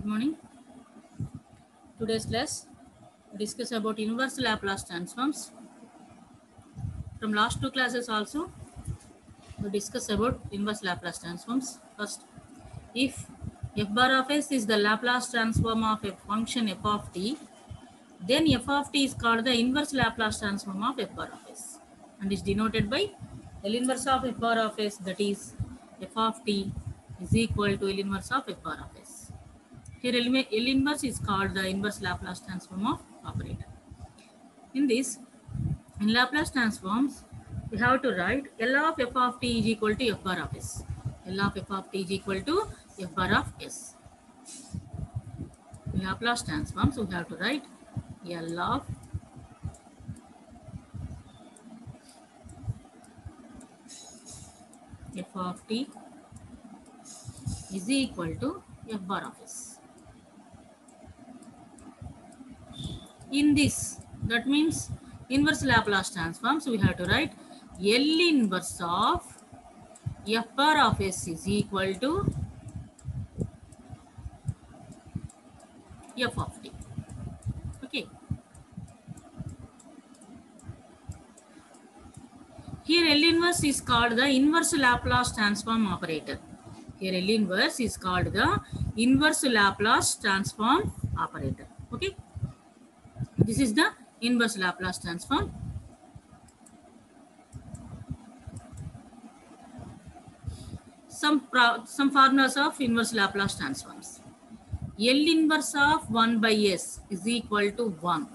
Good morning. Today's class we discuss about inverse Laplace transforms. From last two classes also we discuss about inverse Laplace transforms. First, if f bar of s is the Laplace transform of a function f of t, then f of t is called the inverse Laplace transform of f bar of s and is denoted by L inverse of f bar of s, that is f of t is equal to L inverse of f bar of s. Here L inverse is called the inverse Laplace transform of operator. In this, in Laplace transforms, we have to write L of f of t is equal to f bar of s. L of f of t is equal to f bar of s. In Laplace transforms, we have to write L of f of t is equal to f bar of s. In this, that means inverse Laplace transforms, we have to write L inverse of f bar of s is equal to f of t. Okay. Here L inverse is called the inverse Laplace transform operator. Here L inverse is called the inverse Laplace transform operator. Okay. This is the inverse Laplace transform. Some formulas of inverse Laplace transforms. L inverse of 1 by s is equal to 1.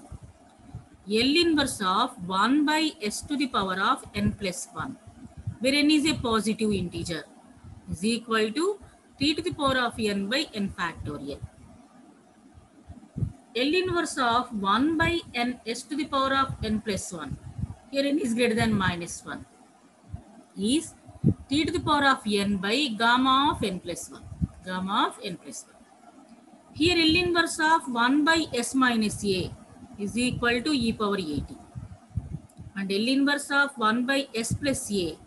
L inverse of 1 by s to the power of n plus 1, where n is a positive integer, is equal to t to the power of n by n factorial. L inverse of 1 by n s to the power of n plus 1, here n is greater than minus 1, is t to the power of n by gamma of n plus 1. Gamma of n plus 1. Here L inverse of 1 by s minus a is equal to e power at. And L inverse of 1 by s plus a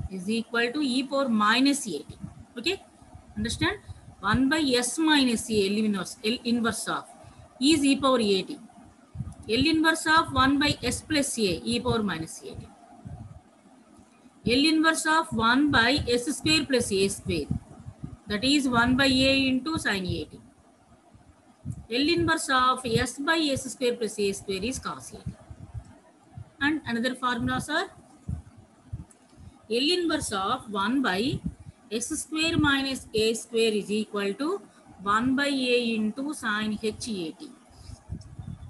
is equal to e power minus at. Okay? Understand? 1 by s minus a, L inverse of is e power at. L inverse of 1 by s plus a, e power minus at. L inverse of 1 by s square plus a square, that is 1 by a into sin at. L inverse of s by s square plus a square is cos a. And another formulas are L inverse of 1 by s square minus a square is equal to 1 by a into sin h at.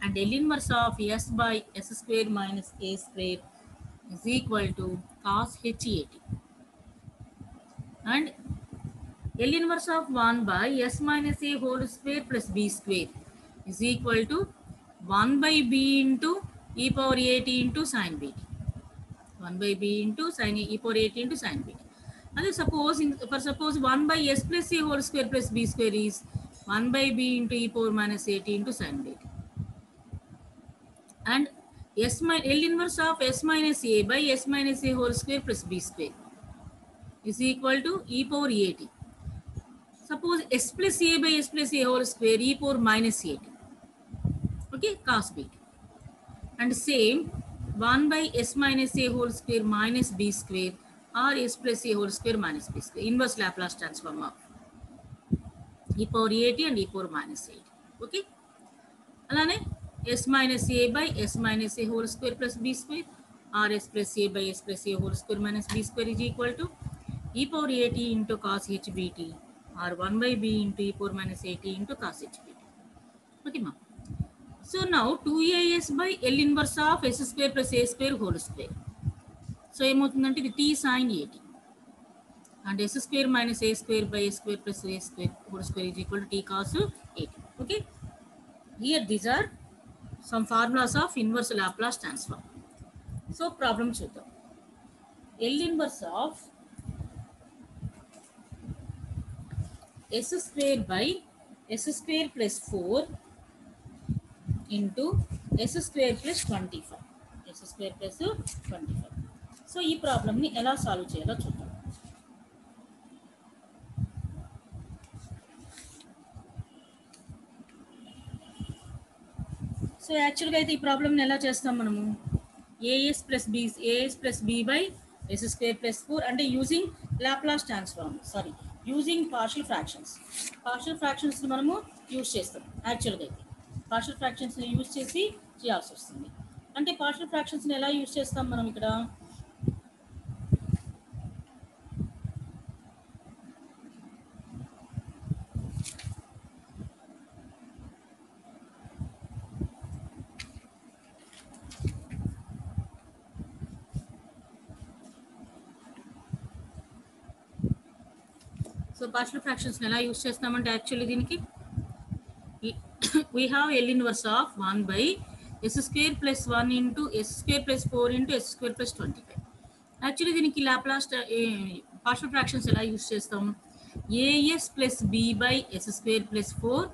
And L inverse of s by s square minus a square is equal to cos h at. And L inverse of 1 by s minus a whole square plus b square is equal to 1 by b into e power at into sin bt. 1 by b into sin e power at into sin bt. And suppose 1 by s plus a whole square plus b square is 1 by b into e power minus at into sin bt. And L inverse of s minus a by s minus a whole square plus b square is equal to e power at. Suppose s plus a by s plus a whole square e power minus at. Okay, cos b. And same 1 by s minus a whole square minus b square or s plus a whole square minus b square. Inverse Laplace transform of e power at and e power minus 8. Okay. Alane s minus a by s minus a whole square plus b square or s plus a by s plus a whole square minus b square is equal to e power at into cos h bt or 1 by b into e power minus at into cos h bt. Okay, ma. So now 2as by L inverse of s square plus a square whole square. So ఏమవుతుందంటే ఇది t sin at and s square minus a square by a square plus a square whole square is equal to t cos at. Okay. Here these are some formulas of inverse Laplace transform. So problem చూద్దాం. L inverse of s square by s square plus 4 into s square plus 25. S square plus 25. So ఈ ప్రాబ్లమ్ని ఎలా solve చేయాలో చూద్దాం. యాక్చువల్గా అయితే ఈ ప్రాబ్లమ్ని ఎలా చేస్తాం మనము A S plus B by yes square plus 4 అంటే using Laplace transform using partial ఫ్రాక్షన్స్ని మనము యూజ్ చేస్తాం. యాక్చువల్గా అయితే పార్షియల్ ఫ్రాక్షన్స్ని యూజ్ చేసి చేయాల్సి వస్తుంది. అంటే పార్షియల్ ఫ్రాక్షన్స్ని ఎలా యూజ్ చేస్తాం మనం ఇక్కడ సో పార్షియల్ ఫ్రాక్షన్స్ని ఎలా యూజ్ చేస్తామంటే యాక్చువల్లీ దీనికి we have L inverse of 1 by s square plus 1 into s square plus 4 into s square plus 25. Actually దీనికి లాప్లాస్ పార్షియల్ ఫ్రాక్షన్స్ ఎలా యూజ్ చేస్తాం a s plus B by yes square plus 4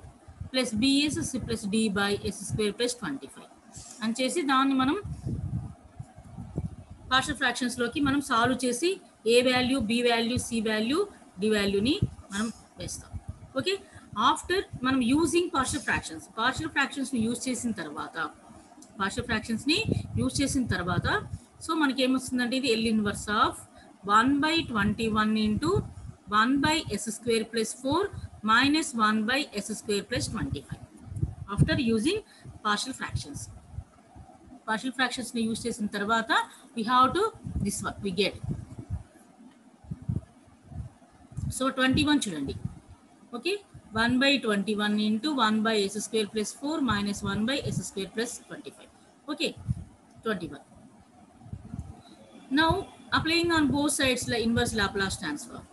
plus b s plus d by yes square plus 25 అని చేసి దాన్ని మనం partial ఫ్రాక్షన్స్లోకి మనం solve చేసి A value B value C value D వాల్యూని మనం వేస్తాం. ఓకే, ఆఫ్టర్ మనం యూజింగ్ పార్షియల్ ఫ్రాక్షన్స్ని యూజ్ చేసిన తర్వాత సో మనకి ఏమొస్తుందంటే ఇది L inverse of 1/21 into 1/s square plus 4 minus 1/s square plus 25 after using partial ఫ్రాక్షన్స్ని యూజ్ చేసిన తర్వాత we have to this one we get. So 21 చూడండి. Okay, 1/21 into 1/s square plus 4 minus 1/s square plus 25. Okay, 21. Now applying on both sides the inverse Laplace transform.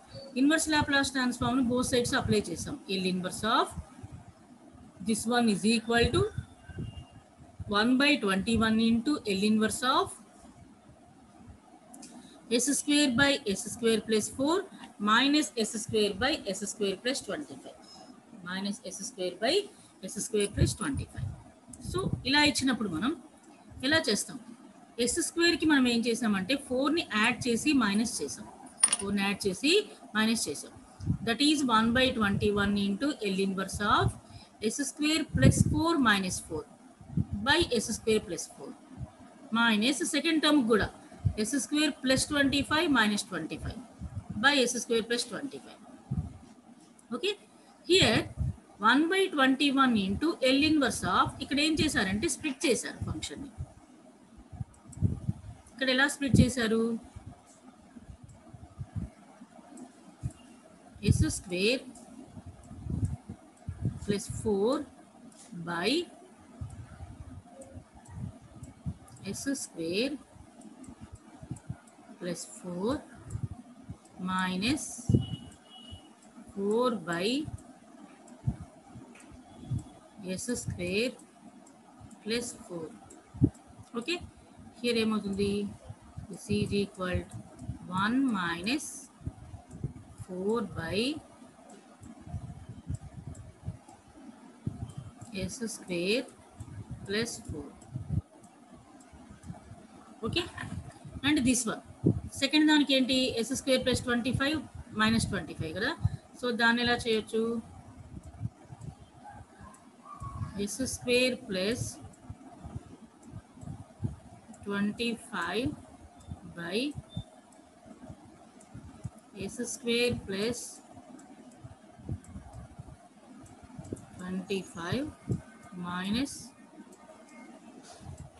Inverse Laplace transform both sides apply chesam. L inverse of this one is equal to 1/21 into L inverse of s square by s square plus 4 minus s square by s square plus 25. Minus s square by yes square plus 25. So ఇలా ఇచ్చినప్పుడు మనం ఎలా చేస్తాం yes స్క్వేర్కి మనం ఏం చేసామంటే 4ని add చేసి మైనస్ చేసాం. That is 1/21 into L inverse of S square plus 4 minus 4 by yes square plus 4 minus second term కూడా S square plus 25 minus 25 by yes square plus 25. Okay, here 1/21 into L inverse of ఇక్కడ ఏం చేశారంటే split చేశారు ఫంక్షన్ని. ఇక్కడ ఎలా split చేశారు s square plus 4 by yes square plus 4 minus 4 by s square plus 4. Okay, here ఏమవుతుంది this is equal to 1 minus 4 by s square plus 4. Okay, and this one second దానికి ఏంటి s square plus 25 minus 25 కదా. So దాన్ని ఎలా చేయొచ్చు s square plus 25 by yes square plus 25 minus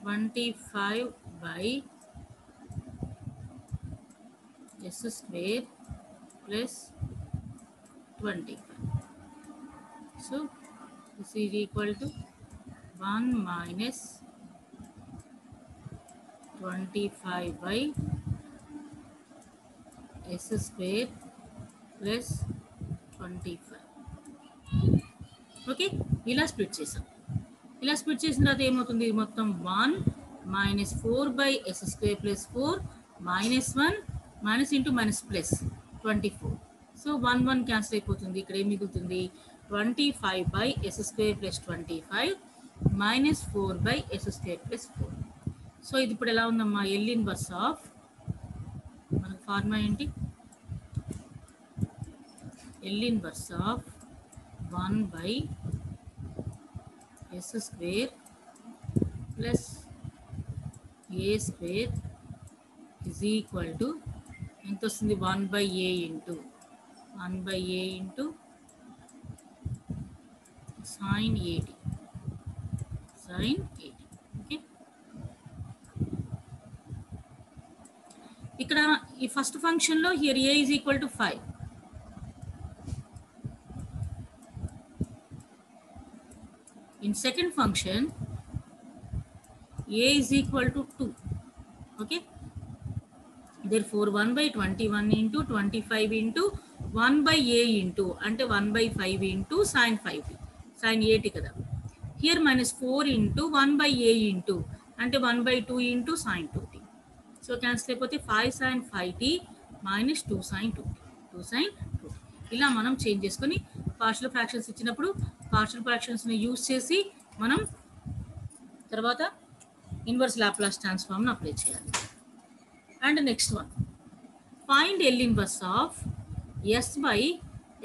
25 by yes square plus 25. So this is equal to 1 minus 25 by s square plus 25. Okay, ఇలా split చేసాం. ఇలా split చేసిన తర్వాత ఏమవుతుంది మొత్తం 1 minus 4 by s square plus 4 minus 1 minus into minus plus 24. So 1 1 cancel అయిపోతుంది. ఇక్కడ ఏం మిగులుతుంది 25 by s square plus 25 minus 4 by s square plus 4. So ఇది ఇప్పుడు ఎలా ఉందమ్మా ఎల్ ఇన్వర్స్ ఆఫ్ మనకు ఫార్ములా ఏంటి L inverse of 1 by s square plus a square is equal to ఎంత వస్తుంది 1 by a into 1 by a into sin 80 sin 80. Okay, ఇక్కడ ఈ ఫస్ట్ ఫంక్షన్లో here a is equal to 5. In second function a is equal to 2. Okay, therefore 1 by 21 into 25 into 1 by a into అంటే 1 by 5 into sin 5t sin 80 కదా. Here minus 4 into 1 by a into అంటే 1 by 2 into sin 2t. So cancel అయిపోతే 5 sin 5t minus 2 sin 2t 2 sin 2t. ఇలా మనం change చేసుకొని partial fractions ఇచ్చినప్పుడు partial ఫ్రాక్షన్స్ని use చేసి మనం తర్వాత ఇన్వర్స్ లాప్లాస్ ట్రాన్స్ఫార్మ్ని అప్లై చేయాలి. And next one, find L inverse of s by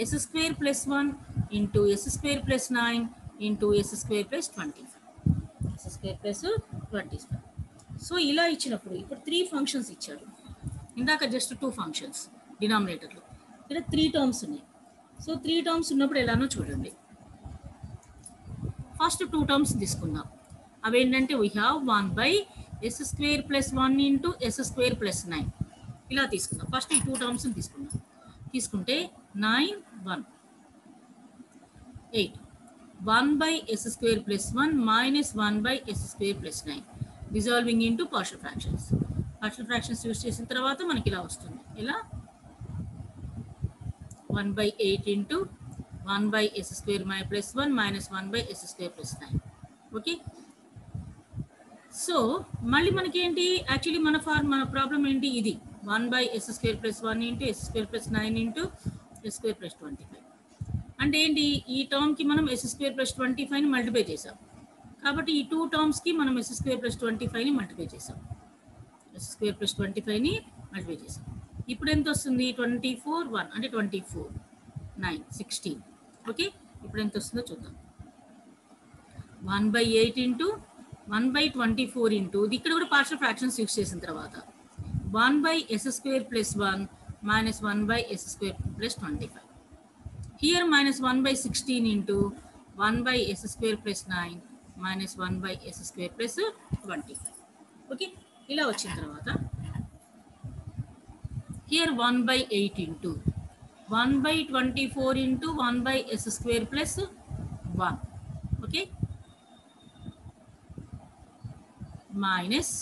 s square plus 1 into s square plus 9 into s square plus 25. s square plus 25. So ఇలా ఇచ్చినప్పుడు ఇప్పుడు 3 functions ఇచ్చారు, ఇందాక జస్ట్ 2 ఫంక్షన్స్ డినామినేటర్లో, ఇక్కడ 3 టర్మ్స్ ఉన్నాయి. So 3 terms ఉన్నప్పుడు ఎలానో చూడండి. ఫస్ట్ 2 టర్మ్స్ తీసుకుందాం. అవి ఏంటంటే we have 1 by s square plus 1 into s square plus 9 ఇలా తీసుకుందాం. ఫస్ట్ ఈ 2 టర్మ్స్ తీసుకుందాం. తీసుకుంటే 9 1 8 1 by s square plus 1 minus 1 by s square plus 9 dissolving into partial fractions. Partial fractions use చేసిన తర్వాత మనకి ఇలా వస్తుంది. ఇలా 1 by 8 into 1 by s square plus 1 minus 1 by s square plus 9. Okay, so మళ్ళీ మనకి ఏంటి, యాక్చువల్లీ మన ప్రాబ్లం ఏంటి, ఇది 1 by s square plus 1 into s square plus 9 into s square plus 25. అంటే ఏంటి, ఈ టర్మ్కి మనం s square plus 25ని మల్టిప్లై చేసాం. కాబట్టి ఈ 2 టర్మ్స్కి మనం s square plus 25ని మల్టిప్లై చేసాం. s square plus 25ని మల్టిప్లై చేసాం. ఇప్పుడు ఎంత వస్తుంది, 24 1 అంటే 24 9 16. ఓకే, ఇప్పుడు ఎంత వస్తుందో చూద్దాం. 1 by 8 into 1 by 24 into ఇక్కడ కూడా పార్షియల్ ఫ్రాక్షన్స్ యూజ్ చేసిన తర్వాత 1 by s square plus 1 minus 1 by s square plus 25. Here minus 1 by 16 into 1 by s square plus 9 minus 1 by s square plus 25. Okay, ఇలా వచ్చిన తర్వాత here 1 by 8 into 1 by 24 into 1 by s square plus 1. Okay, minus,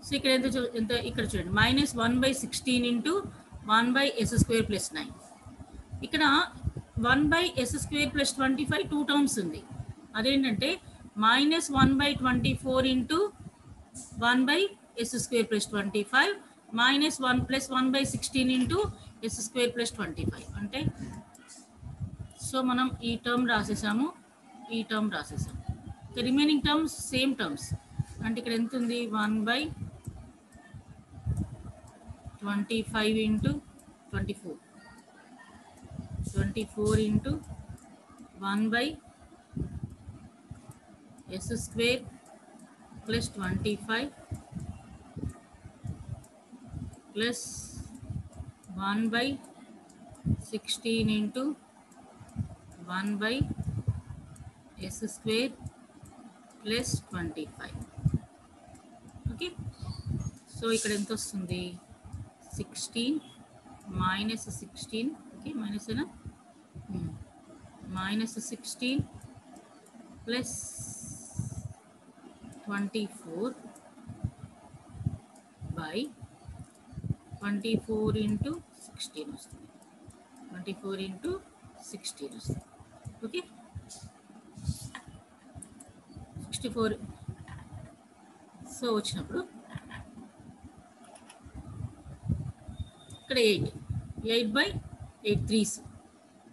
so ఇక్కడ ఎంత ఇక్కడ చూడండి, minus 1 by 16 into 1 by s square plus 9. ఇక్కడ 1 by s square plus 25 2 terms ఉంది. అదేంటంటే minus 1 by 24 into 1 by s square plus 25 minus 1 plus 1 by 16 into s square plus 25. అంటే so మనం ఈ టర్మ్ రాసేసాము, ఈ టర్మ్ రాసేసాం. Remaining terms same terms. అంటే ఇక్కడ ఎంత ఉంది, 1 by 25 into 24 24 into 1 by s square plus 25 plus 1 by 16 into 1 by s square plus 25. Okay, so ఇక్కడ ఎంత వస్తుంది, 16 minus 16. ఓకే, మైనస్ అయినా minus 16 plus 24 by 24 into 16 వస్తుంది. 24 into 16 వస్తుంది. ఓకే, 64. సో వచ్చినప్పుడు ఇక్కడ 8 by 8 3s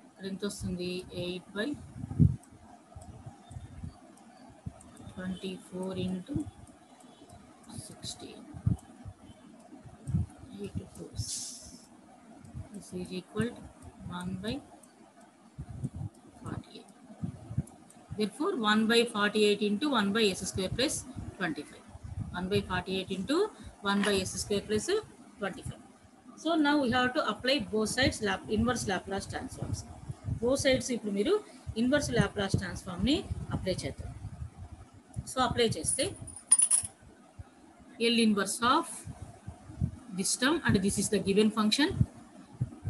ఇక్కడ ఎంత వస్తుంది, 8 by 24 into 16 8 4s. This is equal to 1 by 48. Therefore 1 by 48 into 1 by s square plus 25. 1 by 48 into 1 by s square plus 25. So now we have to apply both sides inverse Laplace transforms. Both sides ఇప్పుడు మీరు inverse Laplace transform ని apply చేద్దాం. So apply చేస్తే L inverse of this term, and this is the given function.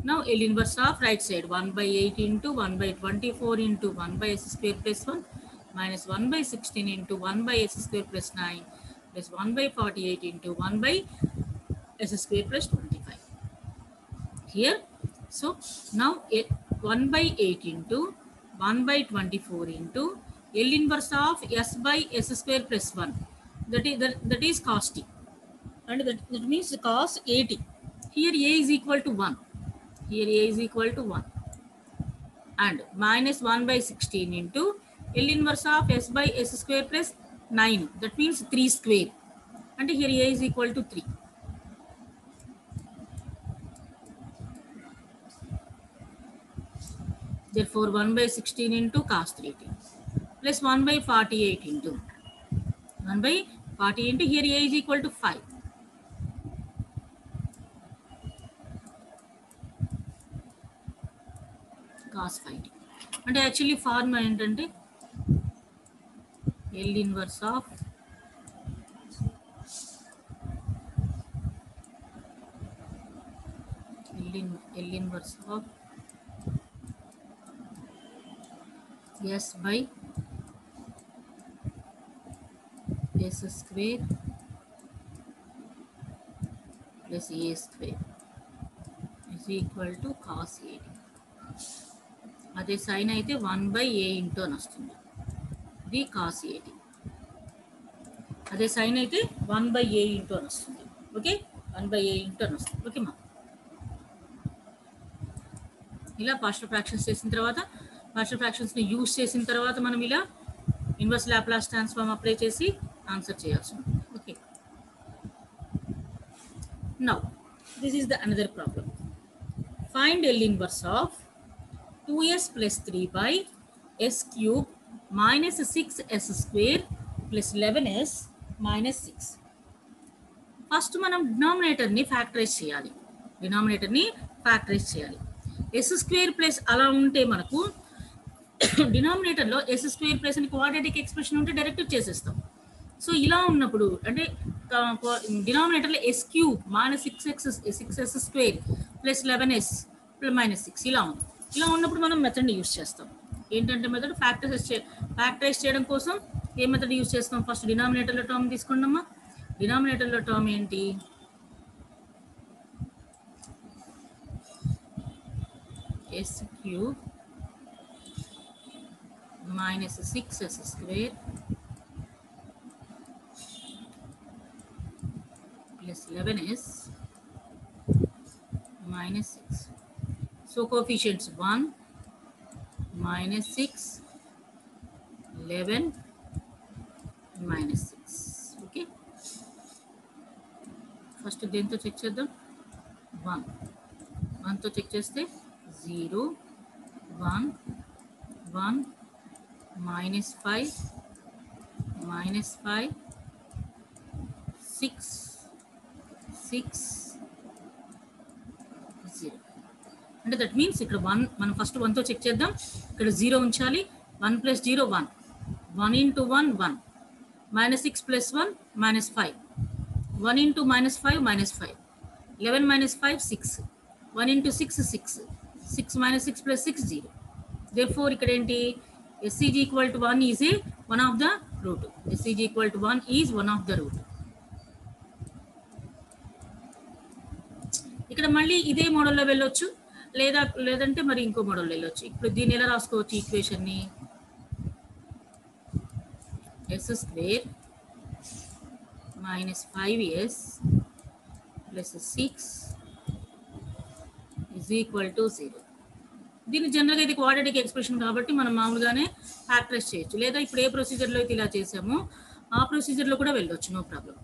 Now L inverse of right side 1 by 8 into 1 by 24 into 1 by s square plus 1 minus 1 by 16 into 1 by s square plus 9 plus 1 by 48 into 1 by s square plus 25. Here, so now 1 by 8 into 1 by 24 into L inverse of s by s square plus 1, that is cos t, and that means cos 80. Here a is equal to 1. Here a is equal to 1. And minus 1 by 16 into L inverse of s by s square plus 9. That means 3 square. And here a is equal to 3. Therefore 1 by 16 into cos 3t plus 1 by 48 into 1 by 40 into here a is equal to 5. Cos 5t. And actually form ఏంటంటే L inverse of L inverse of s by s square plus a square is equal to cos 80. అదే sign అయితే 1 by a into అని వస్తుంది. ఇది cos 80. అదే sign అయితే 1 by a into అని వస్తుంది. ఓకే, 1 by a ఇంటూ అని వస్తుంది. ఓకే మా, ఇలా పార్షియల్ ఫ్రాక్షన్స్ చేసిన తర్వాత, పార్షియల్ ఫ్రాక్షన్స్ని యూజ్ చేసిన తర్వాత మనం ఇలా ఇన్వర్స్ లాప్లాస్ ట్రాన్స్ఫార్మ్ అప్లై చేసి ఆన్సర్ చేయాల్సి ఉంటుంది. Okay, now this is the another problem. Find L inverse of 2s plus 3 by s cube minus 6s square plus 11s minus 6. First మనం డినామినేటర్ని ఫ్యాక్టరైజ్ చేయాలి. ఎస్ స్క్వేర్ ప్లస్ అలా ఉంటే మనకు డినామినేటర్లో ఎస్ స్క్వేర్ ప్లస్ అని క్వాడ్రాటిక్ ఎక్స్ప్రెషన్ ఉంటే direct చేసేస్తాం. సో ఇలా ఉన్నప్పుడు అంటే డినామినేటర్లో S cube minus 6s square plus 11s minus 6 ఇలా ఉంది. ఇలా ఉన్నప్పుడు మనం మెథడ్ని యూజ్ చేస్తాం. ఏంటంటే మెథడ్ ఫ్యాక్టరైజ్ చేయడం కోసం ఏ మెథడ్ యూజ్ చేస్తాం? ఫస్ట్ డినామినేటర్లో టర్మ్ తీసుకున్నామా. డినామినేటర్లో టర్మ్ ఏంటి? S cube minus 6s square plus 11s minus 6. So coefficients 1, minus 6, 11, minus 6. Okay. First దేంతో చెక్ చేద్దాం? 1 తో చెక్ చేస్తే 0, 1, 1, minus 5, minus 5, 6, 6, 0. అంటే దట్ మీన్స్ ఇక్కడ 1 మనం ఫస్ట్ 1తో చెక్ చేద్దాం. ఇక్కడ 0 ఉంచాలి. 1 plus 0 1, 1 into 1 1, minus 6 plus 1 minus 5, 1 into minus 5 minus 5, 11 minus 5 6, 1 into 6 6, 6 minus 6 plus 6 0. Therefore ఇక్కడ ఏంటి? s is equal to 1 is a one of the route. s is equal to 1 is one of the route. ఇక్కడ మళ్ళీ ఇదే మోడల్లో వెళ్ళొచ్చు, లేదంటే మరి ఇంకో మోడల్లో వెళ్ళొచ్చు. ఇప్పుడు దీన్ని ఎలా రాసుకోవచ్చు? ఈక్వేషన్ని s square minus 5s plus 6 is equal to 0. దీన్ని జనరల్గా ఇది క్వాడ్రాటిక్ ఎక్స్ప్రెషన్ కాబట్టి మనం మామూలుగానే ఫ్యాక్టరైజ్ చేయొచ్చు, లేదా ఇప్పుడు ఏ ప్రొసీజర్లో అయితే ఇలా చేసామో ఆ ప్రొసీజర్లో కూడా వెళ్ళొచ్చు, నో ప్రాబ్లం.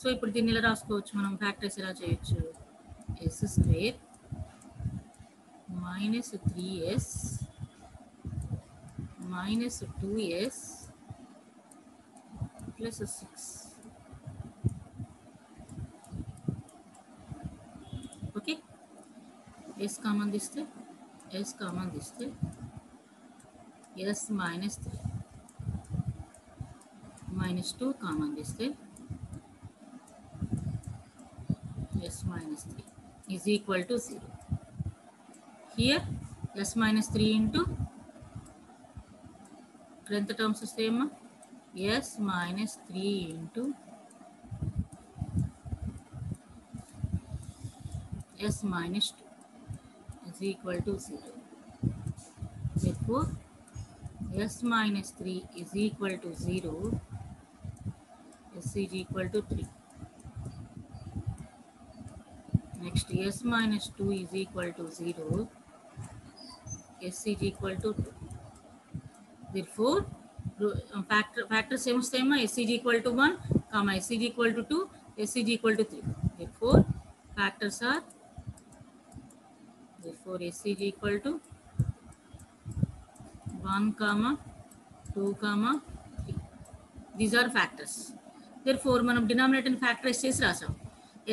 సో ఇప్పుడు దీన్ని ఎలా రాసుకోవచ్చు మనం? ఫ్యాక్టరైజ్ ఎలా చేయొచ్చు? S square minus 3s minus 2s plus 6. Okay, s common this thing, s common this thing, s minus 3 minus 2 common this thing, s minus 3 is equal to 0. Here s minus 3 into length terms same, s minus 3 into s minus 2 is equal to 0. Therefore s minus 3 is equal to 0, s is equal to 3. Next s minus 2 is equal to 0, s is equal to 2. Therefore factor same s is equal to 1 comma s is equal to 2, s is equal to 3. Therefore factors are, therefore s is equal to 1 comma 2 comma 3. These are factors. Therefore మనం denominator factorize చేసి రాసాం,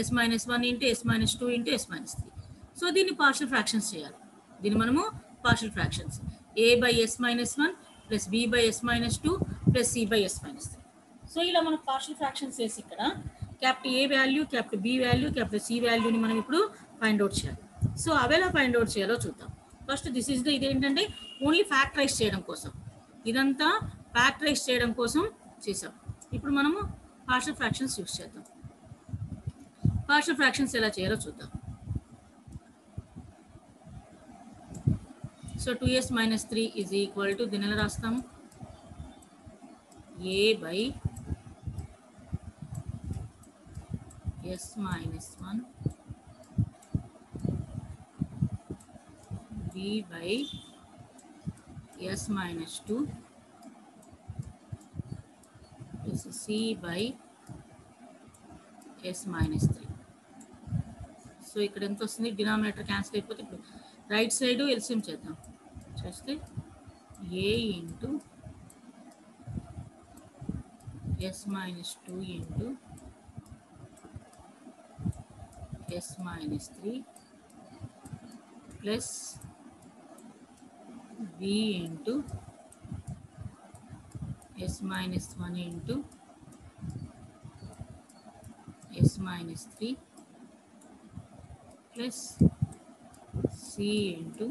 s minus 1 into s minus 2 into s minus 3. So దీన్ని partial fractions చేయాలి. దీన్ని మనము partial fractions a by s minus 1 plus b by s minus 2 plus c by s minus 3. So ఇలా మనం partial fractions చేసి ఇక్కడ capital a value, capital b value, capital c వాల్యూని మనం ఇప్పుడు ఫైండ్ అవుట్ చేయాలి. సో అవి ఎలా ఫైండ్ అవుట్ చేయాలో చూద్దాం. ఫస్ట్ దిస్ ఈజ్ ద, ఇదేంటంటే ఓన్లీ ఫ్యాక్టరైజ్ చేయడం కోసం, ఇదంతా ఫ్యాక్టరైజ్ చేయడం కోసం చేసాం. ఇప్పుడు మనము పార్షియల్ ఫ్రాక్షన్స్ యూస్ చేద్దాం. పార్షియల్ ఫ్రాక్షన్స్ ఎలా చేయాలో చూద్దాం. So 2s minus 3 is equal to, దీని ఎలా రాస్తాము, a by s minus 1 b by s minus 2 plus c by s minus 3. So ఇక్కడ ఎంత వస్తుంది, డినామినేటర్ క్యాన్సిల్ అయిపోతే ఇప్పుడు రైట్ సైడ్ ఎల్సిఎం చేద్దాం. చేస్తే a into s minus 2 into s minus 3 plus b into s minus 1 into s minus 3 plus c into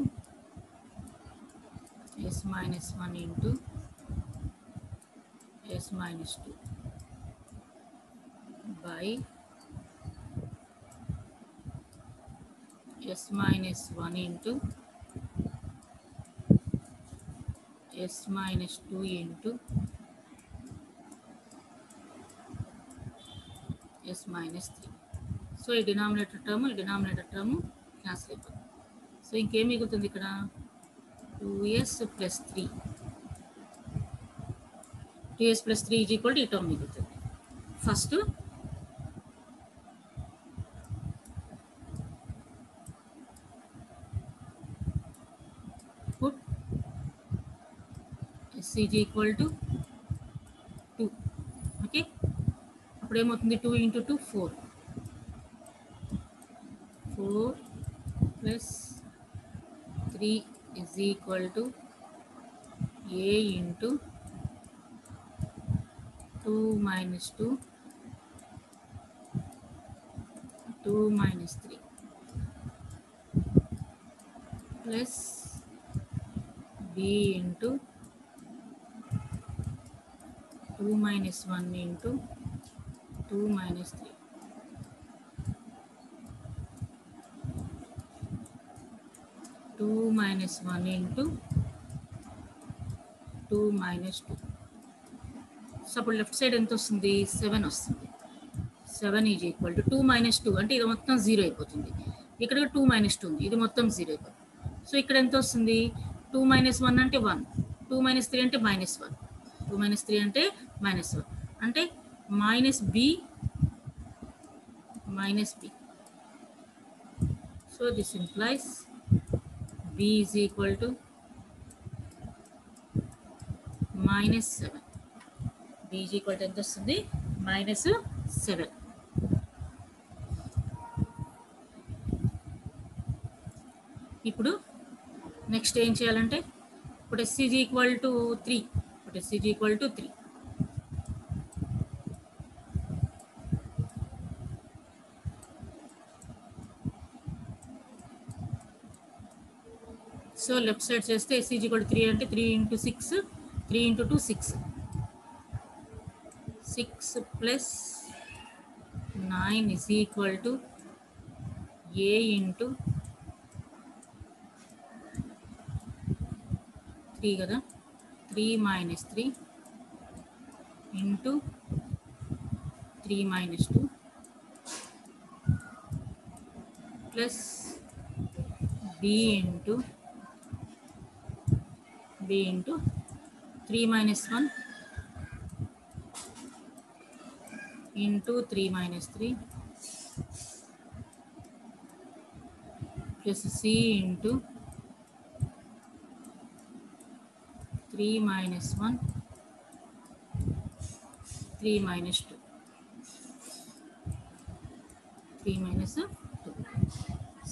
s minus 1 into s minus 2 by s minus 1 into s minus 2 into s minus 3. So ఈ denominator term cancel అయిపోతుంది. So ఇంకేం మిగులుతుంది ఇక్కడ, 2s plus 3, 2s plus 3 is equal to ఈ term మిగులుతుంది. First put s is equal to 2. Okay, అప్పుడు ఏమవుతుంది, 2 into 2 4, 4 plus 3 is equal to a into 2 minus 2, 2 minus 3 plus b into 2 minus 1 into 2 minus 3. 2 minus 1 into 2 minus 2. So అప్పుడు left side ఎంత వస్తుంది, 7 వస్తుంది. 7 is equal to 2 minus 2 అంటే ఇది మొత్తం 0 అయిపోతుంది. ఇక్కడ 2 minus 2 ఉంది, ఇది మొత్తం 0 అయిపోతుంది. సో ఇక్కడ ఎంత వస్తుంది, 2 minus 1 అంటే 1, 2 minus 3 అంటే -1, 2 minus 3 అంటే -1 అంటే minus b minus b. So this implies b is equal to minus 7. b is equal to ఎంత వస్తుంది minus 7. ఇప్పుడు నెక్స్ట్ ఏం చేయాలంటే ఇప్పుడు s is equal to 3. ఇప్పుడు s is equal to 3. So left side చేస్తే s is equal to 3 అంటే 3 into 6, 3 into 2 6. 6 plus 9 is equal to a into 3 కదా, 3 minus 3 into 3 minus 2 plus b into 3 minus 1 into 3 minus 3 plus c into 3 minus 1 3 minus 2 3 minus 2.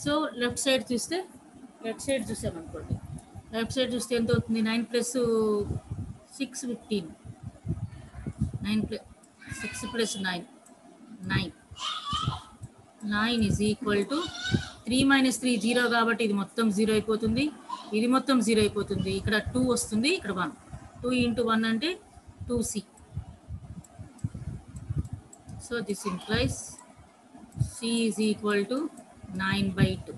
So left side చూసామనుకోండి, left side చూస్తే ఎంత అవుతుంది 9 plus 6 15, 9 plus 6 plus 9 9 is equal to 3 minus 3 0 కాబట్టి ఇది మొత్తం 0 అయిపోతుంది, ఇది మొత్తం 0 అయిపోతుంది. ఇక్కడ 2 వస్తుంది, ఇక్కడ 1. 2 into 1 అంటే 2c. So this implies c is equal to 9/2.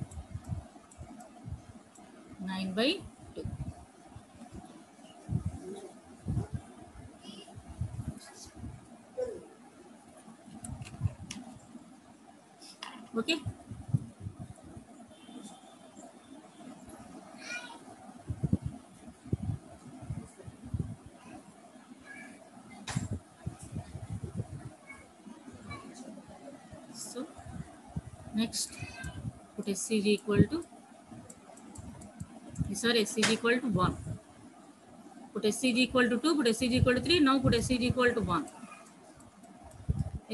9/2. Okay, so next put s is equal to s is equal to 1. Put s is equal to 2, put s is equal to 3. Now put s is equal to 1.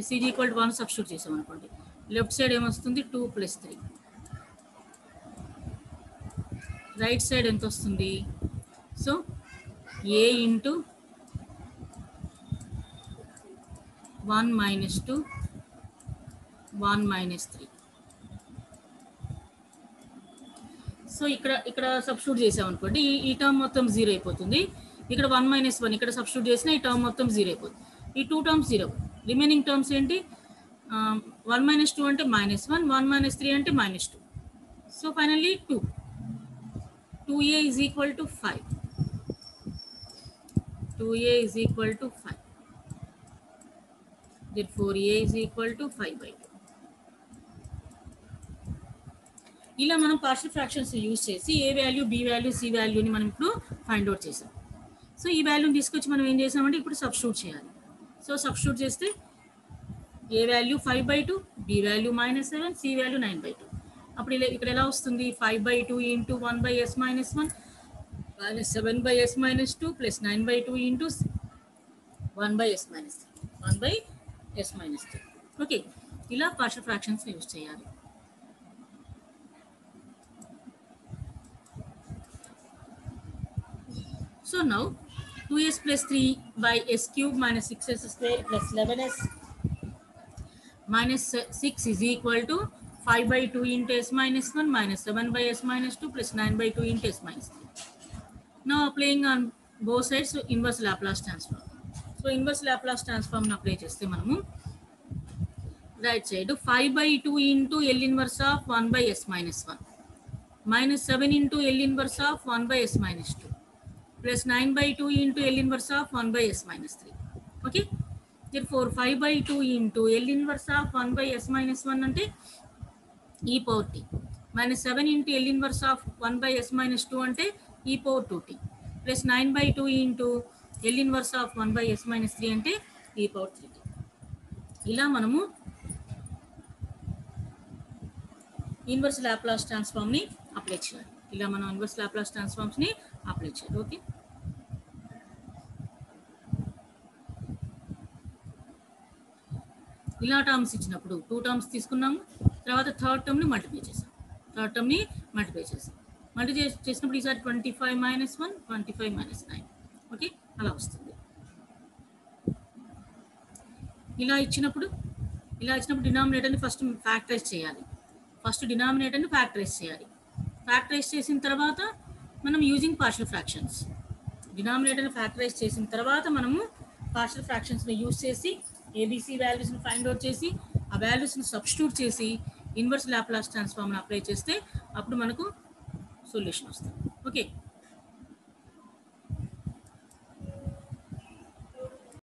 s is equal to 1 substitute చేసాం అనుకోండి, left side ఏమొస్తుంది 2 plus 3. Right side ఎంత వస్తుంది, so a into 1 minus 2 1 minus 3. So ఇక్కడ substitute చేసాం అనుకోండి, ఈ term మొత్తం 0 అయిపోతుంది. ఇక్కడ 1 minus 1 ఇక్కడ సబ్స్టిట్యూట్ చేసినా ఈ టర్మ్ మొత్తం 0 అయిపోతుంది. ఈ 2 టర్మ్స్ 0. రిమైనింగ్ టర్మ్స్ ఏంటి, 1 minus 2 అంటే -1, 1 minus 3 అంటే -2. So finally 2a is equal to 5. 2a is equal to 5. Therefore a is equal to 5/2. ఇలా మనం పార్షియల్ ఫ్రాక్షన్స్ యూజ్ చేసి A value, B value, C వాల్యూని మనం ఇప్పుడు ఫైండ్ అవుట్ చేసాం. సో ఈ వాల్యూని తీసుకొచ్చి మనం ఏం చేసామంటే ఇప్పుడు సబ్స్టిట్యూట్ చేయాలి. సో సబ్స్టిట్యూట్ చేస్తే A value 5/2, B value -7, C value 9/2. అప్పుడు ఇక్కడ ఎలా వస్తుంది 5/2 into 1/s minus 1 minus 7/s minus 2 plus 9/2 into 1/s minus 3. 1/s minus 3. Okay, ఇలా పార్షియల్ ఫ్రాక్షన్స్ యూజ్ చేయాలి. So now 2s plus 3/s cube minus 6s square plus 11s minus 6 is equal to 5/2 into s minus 1 minus 7/s minus 2 plus 9/2 into s minus 3. Now applying on both sides inverse Laplace transform. So inverse Laplace transform ని apply చేస్తే మనము right side 5/2 into L inverse of 1/s minus 1 minus 7 into L inverse of 1/s minus 2 plus 9/2 into L inverse of 1/s minus 3. Okay, therefore 5/2 into L inverse of 1/s minus 1 అంటే e power t minus 7 into L inverse of 1/s minus 2 అంటే e power 2t plus 9/2 into L inverse of 1/s minus 3 అంటే e power 3t. ఇలా మనము inverse Laplace transform ని apply చేయాలి. ఇలా మనం inverse Laplace transforms ని అప్లై చేయాలి. ఓకే, ఇలా టర్మ్స్ ఇచ్చినప్పుడు 2 టర్మ్స్ తీసుకున్నాము, తర్వాత థర్డ్ టర్మ్ని మల్టిప్లై చేసాం. మల్టిప్లై చేసినప్పుడు ఈసారి 25 - 1 25 - 9. ఓకే, అలా వస్తుంది. ఇలా ఇచ్చినప్పుడు డినామినేటర్ని ఫస్ట్ ఫ్యాక్టరైజ్ చేయాలి. ఫ్యాక్టరైజ్ చేసిన తర్వాత మనం యూజింగ్ పార్షియల్ ఫ్రాక్షన్స్, డినామినేటర్ని ఫ్యాక్టరైజ్ చేసిన తర్వాత మనము పార్షియల్ ఫ్రాక్షన్స్ని యూజ్ చేసి ఏబీసీ వాల్యూస్ని ఫైండ్ అవుట్ చేసి ఆ వాల్యూస్ని సబ్స్టిట్యూట్ చేసి ఇన్వర్స్ లాప్లాస్ ట్రాన్స్ఫార్మ్ని అప్లై చేస్తే అప్పుడు మనకు సొల్యూషన్ వస్తుంది. ఓకే.